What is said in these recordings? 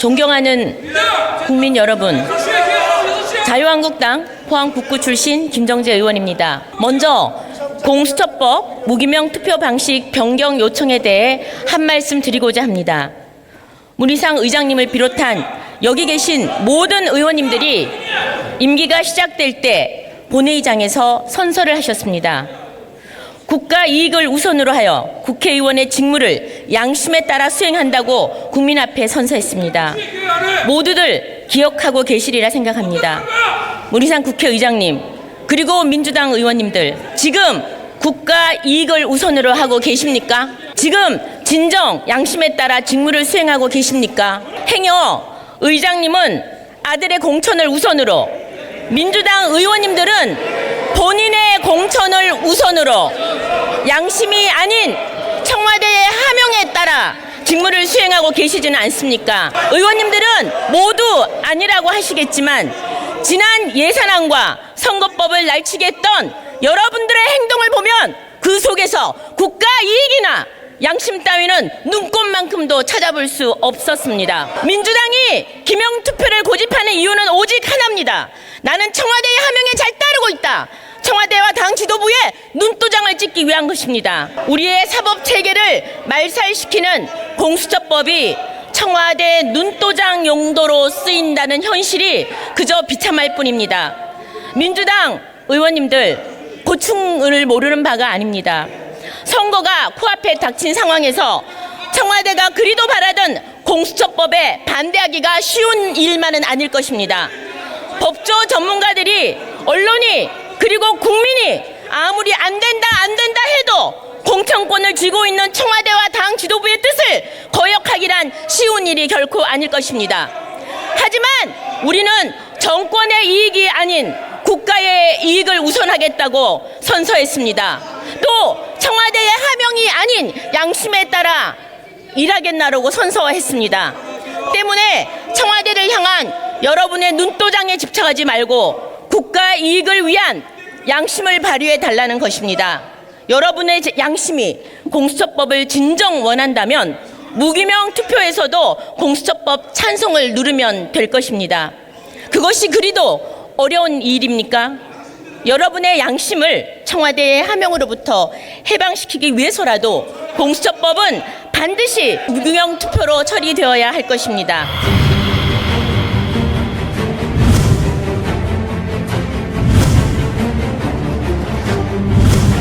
존경하는 국민 여러분, 자유한국당 포항 북구 출신 김정재 의원입니다. 먼저 공수처법 무기명 투표 방식 변경 요청에 대해 한 말씀 드리고자 합니다. 문희상 의장님을 비롯한 여기 계신 모든 의원님들이 임기가 시작될 때 본회의장에서 선서를 하셨습니다. 국가 이익을 우선으로 하여 국회의원의 직무를 양심에 따라 수행한다고 국민 앞에 선서했습니다. 모두들 기억하고 계시리라 생각합니다. 문희상 국회의장님, 그리고 민주당 의원님들, 지금 국가 이익을 우선으로 하고 계십니까? 지금 진정 양심에 따라 직무를 수행하고 계십니까? 행여 의장님은 아들의 공천을 우선으로, 민주당 의원님들은 본인의 공천을 우선으로 양심이 아닌 청와대의 하명에 따라 직무를 수행하고 계시지는 않습니까? 의원님들은 모두 아니라고 하시겠지만 지난 예산안과 선거법을 날치게 했던 여러분들의 행동을 보면 그 속에서 국가 이익이나 양심 따위는 눈꼽만큼도 찾아볼 수 없었습니다. 민주당이 기명투표를 고집하는 이유는 오직 하나입니다. 나는 청와대의 하명에 잘 따르고 있다. 청와대와 당 지도부에 눈도장을 찍기 위한 것입니다. 우리의 사법체계를 말살시키는 공수처법이 청와대 눈도장 용도로 쓰인다는 현실이 그저 비참할 뿐입니다. 민주당 의원님들, 고충을 모르는 바가 아닙니다. 선거가 코앞에 닥친 상황에서 청와대가 그리도 바라던 공수처법에 반대하기가 쉬운 일만은 아닐 것입니다. 법조 전문가들이, 언론이, 그리고 국민이 아무리 안 된다 해도 공천권을 쥐고 있는 청와대와 당 지도부의 뜻을 거역하기란 쉬운 일이 결코 아닐 것입니다. 하지만 우리는 정권의 이익이 아닌 국가의 이익을 우선하겠다고 선서했습니다. 또 청와대의 하명이 아닌 양심에 따라 일하겠나라고 선서했습니다. 때문에 청와대를 향한 여러분의 눈도장에 집착하지 말고 국가 이익을 위한 양심을 발휘해 달라는 것입니다. 여러분의 양심이 공수처법을 진정 원한다면 무기명 투표에서도 공수처법 찬성을 누르면 될 것입니다. 그것이 그리도 어려운 일입니까? 여러분의 양심을 청와대의 하명으로부터 해방시키기 위해서라도 공수처법은 반드시 무기명 투표로 처리되어야 할 것입니다.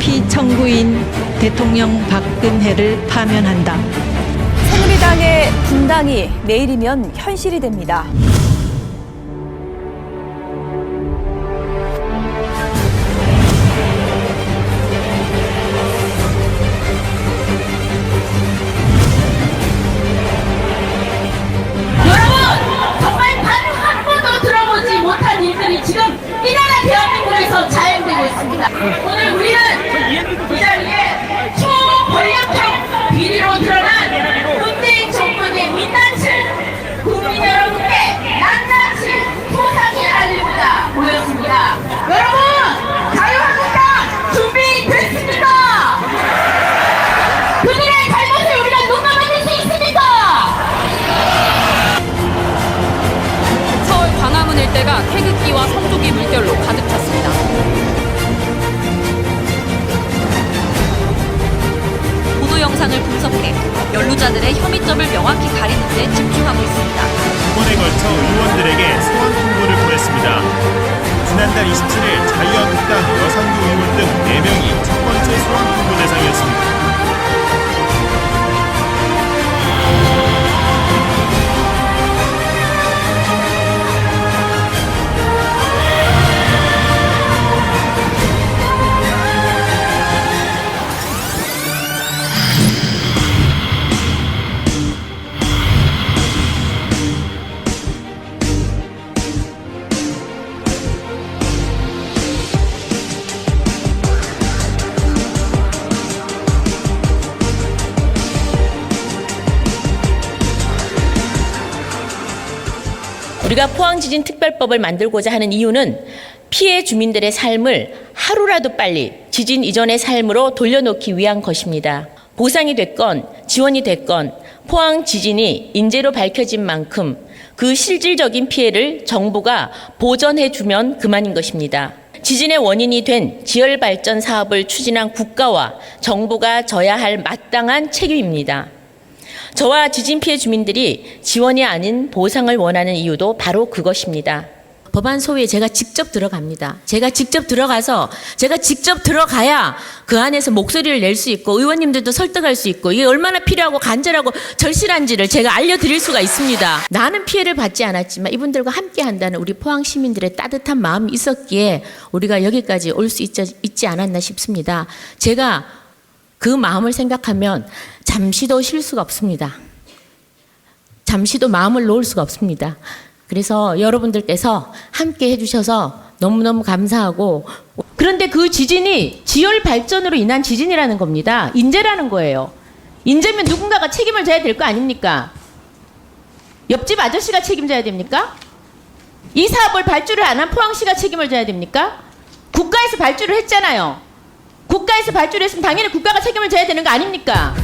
피청구인 대통령 박근혜를 파면한다. 새누리당의 분당이 내일이면 현실이 됩니다. 여러분, 정말 단 한 번도 들어보지 못한 일들이 지금 이 나라 대한민국에서 자행되고 있습니다. 오늘 우리는 이 자리에 초권력형 비리로 드러난 문재인 정권의 민낯을 국민 여러분께 낱낱이 소상히 알리고자 모였습니다. 여러분, 자유한국당 준비됐습니까? 그들의 잘못을 우리가 눈 감아줄 수 있습니까? 서울 광화문 일대가 태극기와 성조기 물결로 가득 찼습니다. 보도 영상을 분석해 연루자들의 혐의점을 명확히 가리는 데 집중하고 있습니다. 2번에 걸쳐 의원들에게 소환 통보를 보냈습니다. 지난달 27일 자유한국당 여상규 의원 등 4명이 첫 번째 소환 통보 대상이었습니다. 우리가 포항지진특별법을 만들고자 하는 이유는 피해 주민들의 삶을 하루라도 빨리 지진 이전의 삶으로 돌려놓기 위한 것입니다. 보상이 됐건 지원이 됐건 포항 지진이 인재로 밝혀진 만큼 그 실질적인 피해를 정부가 보전해주면 그만인 것입니다. 지진의 원인이 된 지열발전 사업을 추진한 국가와 정부가 져야 할 마땅한 책임입니다. 저와 지진 피해 주민들이 지원이 아닌 보상을 원하는 이유도 바로 그것입니다. 법안 소위에 제가 직접 들어갑니다. 제가 직접 들어가야 그 안에서 목소리를 낼 수 있고 의원님들도 설득할 수 있고 이게 얼마나 필요하고 간절하고 절실한지를 제가 알려드릴 수가 있습니다. 나는 피해를 받지 않았지만 이분들과 함께 한다는 우리 포항 시민들의 따뜻한 마음이 있었기에 우리가 여기까지 올 수 있지 않았나 싶습니다. 제가 그 마음을 생각하면 잠시도 쉴 수가 없습니다. 잠시도 마음을 놓을 수가 없습니다. 그래서 여러분들께서 함께 해주셔서 너무너무 감사하고, 그런데 그 지진이 지열 발전으로 인한 지진이라는 겁니다. 인재라는 거예요. 인재면 누군가가 책임을 져야 될 거 아닙니까? 옆집 아저씨가 책임져야 됩니까? 이 사업을 발주를 안 한 포항시가 책임을 져야 됩니까? 국가에서 발주를 했잖아요. 국가에서 발주를 했으면 당연히 국가가 책임을 져야 되는 거 아닙니까?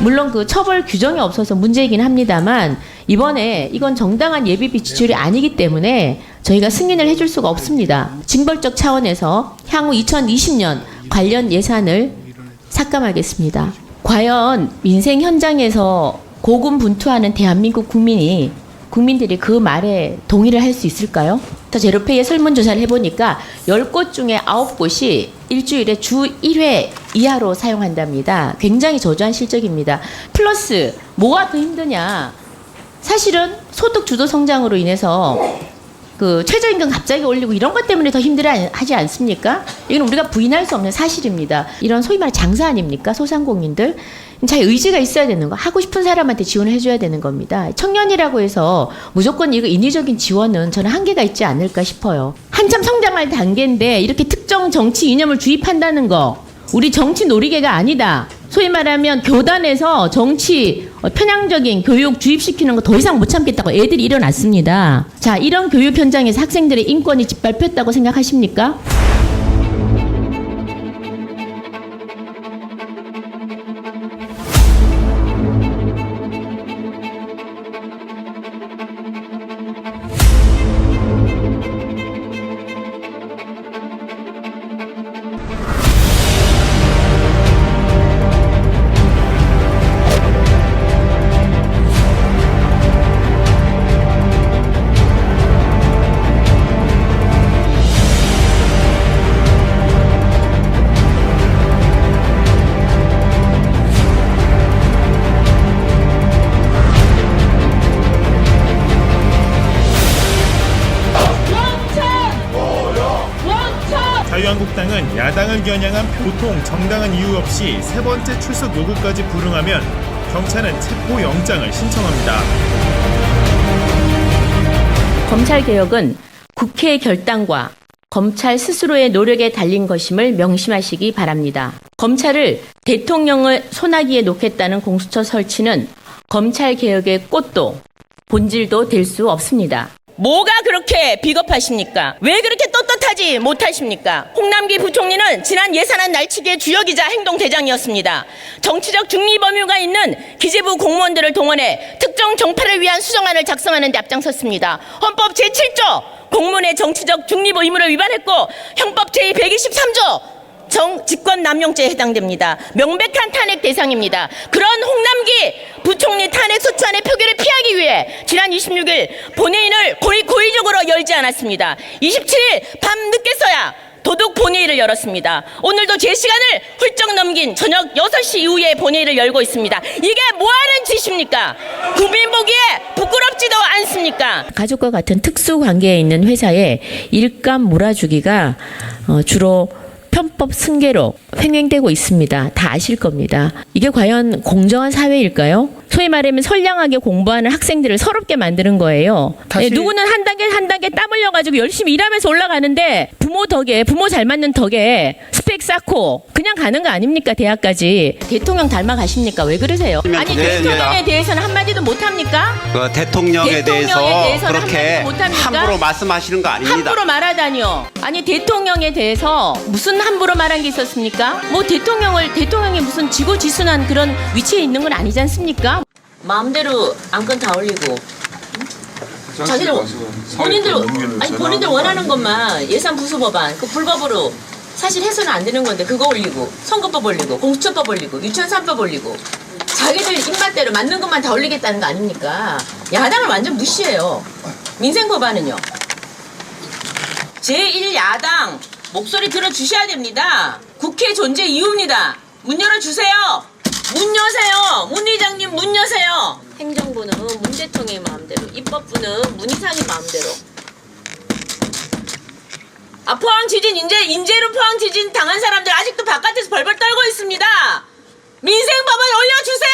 물론 그 처벌 규정이 없어서 문제이긴 합니다만 이번에 이건 정당한 예비비 지출이 아니기 때문에 저희가 승인을 해줄 수가 없습니다. 징벌적 차원에서 향후 2020년 관련 예산을 삭감하겠습니다. 과연 민생 현장에서 고군분투하는 대한민국 국민들이 그 말에 동의를 할 수 있을까요? 제로페이의 설문조사를 해보니까 10곳 중에 9곳이 일주일에 주 1회 이하로 사용한답니다. 굉장히 저조한 실적입니다. 플러스 뭐가 더 힘드냐? 사실은 소득 주도 성장으로 인해서 그 최저임금 갑자기 올리고 이런 것 때문에 더 힘들어하지 않습니까? 이건 우리가 부인할 수 없는 사실입니다. 이런 소위 말해 장사 아닙니까? 소상공인들. 자기 의지가 있어야 되는 거. 하고 싶은 사람한테 지원을 해줘야 되는 겁니다. 청년이라고 해서 무조건 이거 인위적인 지원은 저는 한계가 있지 않을까 싶어요. 한참 성장할 단계인데 이렇게 특정 정치 이념을 주입한다는 거. 우리 정치 놀이개가 아니다. 소위 말하면 교단에서 정치 편향적인 교육 주입시키는 거 더 이상 못 참겠다고 애들이 일어났습니다. 자, 이런 교육 현장에서 학생들의 인권이 짓밟혔다고 생각하십니까? 민주당은 야당을 겨냥한 보통 정당한 이유 없이 세 번째 출석 요구까지 불응하면 경찰은 체포영장을 신청합니다. 검찰개혁은 국회의 결단과 검찰 스스로의 노력에 달린 것임을 명심하시기 바랍니다. 검찰을 대통령을 소나기에 놓겠다는 공수처 설치는 검찰개혁의 꽃도 본질도 될 수 없습니다. 뭐가 그렇게 비겁하십니까? 왜 그렇게 떳떳하지 못하십니까? 홍남기 부총리는 지난 예산안 날치기의 주역이자 행동대장이었습니다. 정치적 중립의무가 있는 기재부 공무원들을 동원해 특정 정파를 위한 수정안을 작성하는 데 앞장섰습니다. 헌법 제7조 공무원의 정치적 중립 의무를 위반했고 형법 제123조 직권 남용죄에 해당됩니다. 명백한 탄핵 대상입니다. 그런 홍남기 부총리 탄핵 소추안의 표결을 피하기 위해 지난 26일 본회의를 고의적으로 열지 않았습니다. 27일 밤 늦게서야 도둑 본회의를 열었습니다. 오늘도 제 시간을 훌쩍 넘긴 저녁 6시 이후에 본회의를 열고 있습니다. 이게 뭐하는 짓입니까? 국민 보기에 부끄럽지도 않습니까? 가족과 같은 특수 관계에 있는 회사에 일감 몰아주기가 주로 편법 승계로 횡행되고 있습니다. 다 아실 겁니다. 이게 과연 공정한 사회일까요? 소위 말하면 선량하게 공부하는 학생들을 서럽게 만드는 거예요. 네, 누구는 한 단계 땀 흘려가지고 열심히 일하면서 올라가는데 부모 덕에, 부모 잘 맞는 덕에 스펙 쌓고 그냥 가는 거 아닙니까? 대학까지. 대통령 닮아가십니까? 왜 그러세요? 아니 대통령에 대해서는 한마디도 못합니까? 그 대통령에 대해서는 그렇게 한마디도 못합니까? 함부로 말씀하시는 거 아닙니다. 함부로 말하다니요. 아니 대통령에 대해서 무슨 함부로 말한 게 있었습니까? 뭐 대통령이 무슨 지고지순한 그런 위치에 있는 건 아니지 않습니까? 마음대로 안건 다 올리고 자기들 본인들 원하는 것만 예산 부수 법안 그 불법으로 사실 해서는 안 되는 건데 그거 올리고 선거법 올리고 공수처법 올리고 유치원 3법 올리고 자기들 입맛대로 맞는 것만 다 올리겠다는 거 아닙니까? 야당을 완전 무시해요. 민생 법안은요. 제1야당 목소리 들어주셔야 됩니다. 국회 존재 이유입니다. 문 열어주세요. 문 여세요. 문 의장님 문 여세요. 행정부는 문 대통령의 마음대로, 입법부는 문 이상의 마음대로. 포항 지진 인재로 포항 지진 당한 사람들 아직도 바깥에서 벌벌 떨고 있습니다. 민생법을 올려주세요.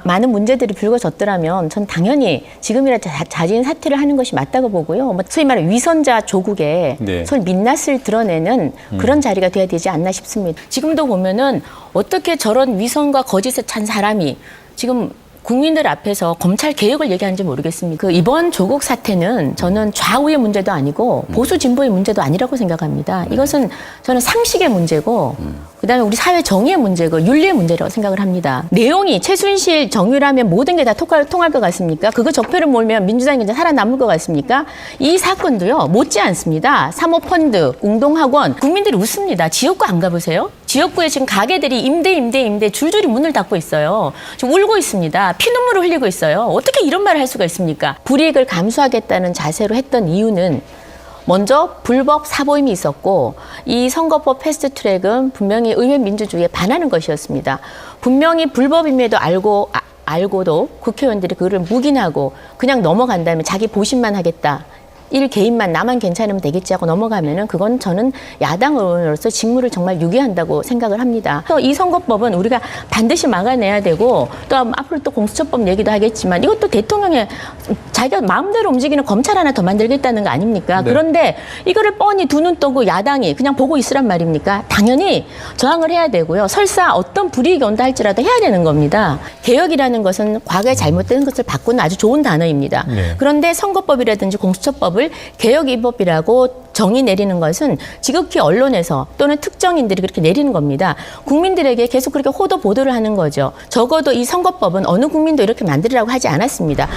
많은 문제들이 불거졌더라면 전 당연히 지금이라도 자진 사퇴를 하는 것이 맞다고 보고요. 소위 말해 위선자 조국의 소위 민낯을 드러내는 그런 자리가 돼야 되지 않나 싶습니다. 지금도 보면은 어떻게 저런 위선과 거짓에 찬 사람이 지금 국민들 앞에서 검찰 개혁을 얘기하는지 모르겠습니다. 이번 조국 사태는 저는 좌우의 문제도 아니고 보수 진보의 문제도 아니라고 생각합니다. 이것은 저는 상식의 문제고 그다음에 우리 사회 정의의 문제고 윤리의 문제라고 생각을 합니다. 내용이 최순실 정유라면 모든 게 다 통할 것 같습니까? 그거 적폐를 몰면 민주당이 이제 살아남을 것 같습니까? 이 사건도요 못지 않습니다. 사모펀드, 공동학원 국민들이 웃습니다. 지역구 안 가보세요? 지역구에 지금 가게들이 임대 줄줄이 문을 닫고 있어요. 지금 울고 있습니다. 피눈물을 흘리고 있어요. 어떻게 이런 말을 할 수가 있습니까? 불이익을 감수하겠다는 자세로 했던 이유는 먼저 불법 사보임이 있었고 이 선거법 패스트트랙은 분명히 의회 민주주의에 반하는 것이었습니다. 분명히 불법임에도 알고도 국회의원들이 그거를 묵인하고 그냥 넘어간다면 자기 보신만 하겠다. 일 개인만 나만 괜찮으면 되겠지 하고 넘어가면은 그건 저는 야당 의원으로서 직무를 정말 유기한다고 생각을 합니다. 그래서 이 선거법은 우리가 반드시 막아내야 되고 또 앞으로 또 공수처법 얘기도 하겠지만 이것도 대통령의 자기가 마음대로 움직이는 검찰 하나 더 만들겠다는 거 아닙니까? 네. 그런데 이거를 뻔히 두 눈 뜨고 야당이 그냥 보고 있으란 말입니까? 당연히 저항을 해야 되고요. 설사 어떤 불이익이 온다 할지라도 해야 되는 겁니다. 개혁이라는 것은 과거에 잘못된 것을 바꾸는 아주 좋은 단어입니다. 네. 그런데 선거법이라든지 공수처법을 개혁 입법이라고 정의 내리는 것은 지극히 언론에서 또는 특정인들이 그렇게 내리는 겁니다. 국민들에게 계속 그렇게 호도 보도를 하는 거죠. 적어도 이 선거법은 어느 국민도 이렇게 만들으라고 하지 않았습니다.